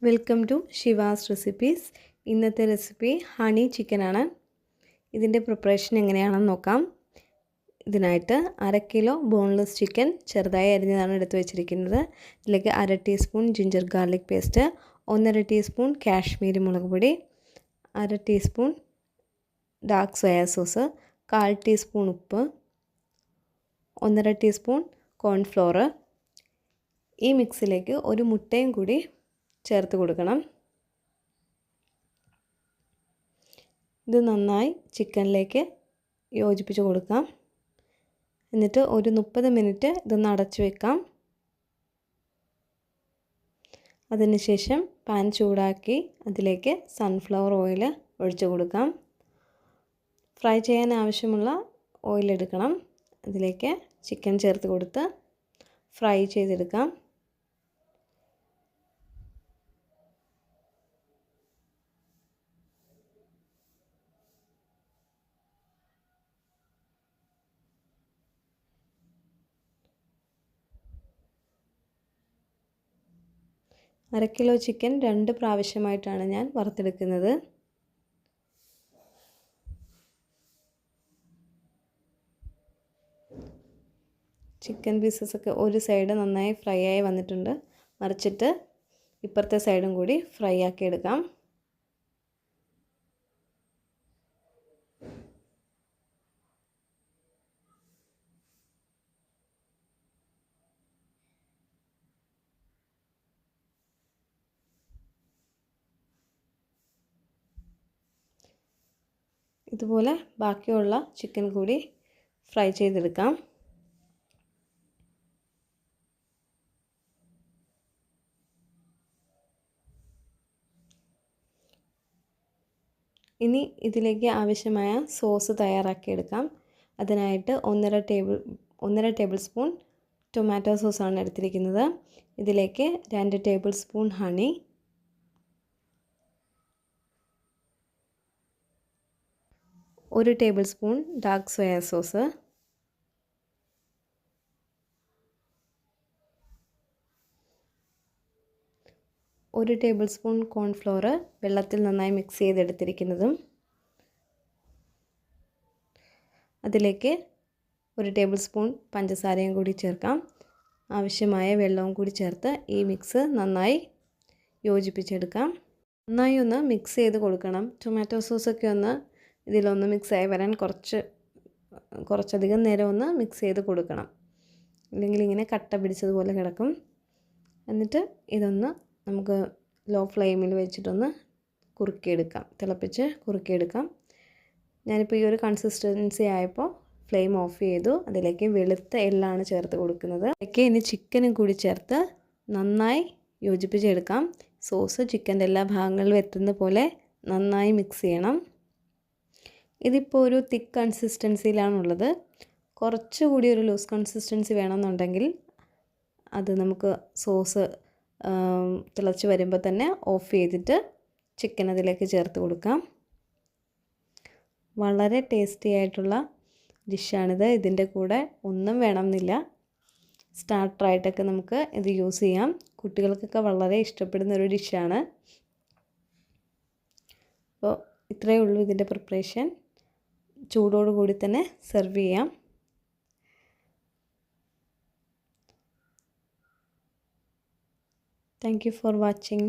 Welcome to Shiva's recipes. ഇന്നത്തെ recipe honey ചിക്കനാണ്. ഇതിൻ്റെ പ്രിപ്പറേഷൻ എങ്ങനെയാണെന്ന് നോക്കാം. ഇതിനായിട്ട് 1/2 കിലോ ബോൺലെസ് ചിക്കൻ ചെറുതായി അരിഞ്ഞതാണ് എടുത്ത് വെച്ചിരിക്കുന്നത്. ഇതിലേക്ക് 1/2 teaspoon ginger garlic paste, 1/2 teaspoon Kashmiri മുളക് പൊടി, 1/2 teaspoon dark soya sauce, 1/4 teaspoon ഉപ്പ്, 1/2 ടീസ്പൂൺ കോൺഫ്ലോർ. ഈ മിക്സിലേക്ക് ഒരു മുട്ടയും കൂടി ചേർത്ത് കൊടുക്കണം. ഇത് നന്നായി ചിക്കനിലേക്ക് യോജിപ്പിച്ച് കൊടുക്കാം. എന്നിട്ട് ഒരു 30 മിനിറ്റ് ഇതൊന്ന് അടച്ചു വെക്കാം. അതിനുശേഷം പാൻ ചൂടാക്കി അതിലേക്ക് സൺഫ്ലവർ ഓയിൽ ഒഴിച്ചു കൊടുക്കാം. ഫ്രൈ ചെയ്യാൻ ആവശ്യമുള്ള ഓയിൽ എടുക്കണം. അതിലേക്ക് ചിക്കൻ ചേർത്ത് കൊടുത്ത് ഫ്രൈ ചെയ്തെടുക്കാം. അര കിലോ ചിക്കൻ 2 പ്രാവശ്യമായിട്ടാണ് ഞാൻ വറുത്തെടുക്കുന്നത്. ചിക്കൻ പീസസൊക്കെ ഒരു സൈഡ് നന്നായി ഫ്രൈ ആയി വന്നിട്ടുണ്ട്. മറിച്ചിട്ട് ഇപ്പുറത്തെ സൈഡും കൂടി ഫ്രൈ ആക്കി എടുക്കാം. ഇതുപോലെ ബാക്കിയുള്ള ചിക്കൻ കൂടി ഫ്രൈ ചെയ്തെടുക്കാം. ഇനി ഇതിലേക്ക് ആവശ്യമായ സോസ് തയ്യാറാക്കിയെടുക്കാം. അതിനായിട്ട് 1.5 ടേബിൾ സ്പൂൺ ടൊമാറ്റോ സോസാണ് എടുത്തിരിക്കുന്നത്. ഇതിലേക്ക് 2 table spoon honey, 1 table spoon dark soya sauce, 1 table spoon cornflour വെള്ളത്തിൽ നന്നായി മിക്സ് ചെയ്തെടുത്തിരിക്കുന്നതും, അതിലേക്ക് 1 ടേബിൾ സ്പൂൺ പഞ്ചസാരയും കൂടി ചേർക്കാം. ആവശ്യമായ വെള്ളവും കൂടി ചേർത്ത് ഈ മിക്സ് നന്നായി യോജിപ്പിച്ചെടുക്കാം. നന്നായി ഒന്ന് മിക്സ് ചെയ്ത് കൊടുക്കണം. ടൊമാറ്റോ സോസൊക്കെ ഒന്ന് ഇതിലൊന്ന് മിക്സായി വരാൻ കുറച്ചധികം നേരം ഒന്ന് മിക്സ് ചെയ്ത് കൊടുക്കണം. ഇല്ലെങ്കിൽ ഇങ്ങനെ കട്ട പിടിച്ചതുപോലെ കിടക്കും. എന്നിട്ട് ഇതൊന്ന് നമുക്ക് ലോ ഫ്ലെയിമിൽ വെച്ചിട്ടൊന്ന് തിളപ്പിച്ച് കുറുക്കിയെടുക്കാം. ഞാനിപ്പോൾ ഈ ഒരു കൺസിസ്റ്റൻസി ആയപ്പോൾ ഫ്ലെയിം ഓഫ് ചെയ്തു. അതിലേക്ക് വെളുത്ത എള്ളാണ് ചേർത്ത് കൊടുക്കുന്നത്. അതിലേക്ക് ഇനി ചിക്കനും കൂടി ചേർത്ത് നന്നായി യോജിപ്പിച്ചെടുക്കാം. സോസ് ചിക്കൻ്റെ എല്ലാ ഭാഗങ്ങളിലും എത്തുന്ന പോലെ നന്നായി മിക്സ് ചെയ്യണം. ഇതിപ്പോൾ ഒരു തിക്ക് കൺസിസ്റ്റൻസിയിലാണുള്ളത്. കുറച്ചുകൂടി ഒരു ലൂസ് കൺസിസ്റ്റൻസി വേണമെന്നുണ്ടെങ്കിൽ അത് നമുക്ക് സോസ് തിളച്ച് വരുമ്പോൾ തന്നെ ഓഫ് ചെയ്തിട്ട് ചിക്കൻ അതിലേക്ക് ചേർത്ത് കൊടുക്കാം. വളരെ ടേസ്റ്റി ആയിട്ടുള്ള ഡിഷാണിത്. ഇതിൻ്റെ കൂടെ ഒന്നും വേണമെന്നില്ല. സ്റ്റാർട്ടറായിട്ടൊക്കെ നമുക്ക് ഇത് യൂസ് ചെയ്യാം. കുട്ടികൾക്കൊക്കെ വളരെ ഇഷ്ടപ്പെടുന്ന ഒരു ഡിഷാണ്. അപ്പോൾ ഇത്രയേ ഉള്ളൂ ഇതിൻ്റെ പ്രിപ്പറേഷൻ. ചൂടോടുകൂടി തന്നെ സെർവ് ചെയ്യാം. Thank you for watching.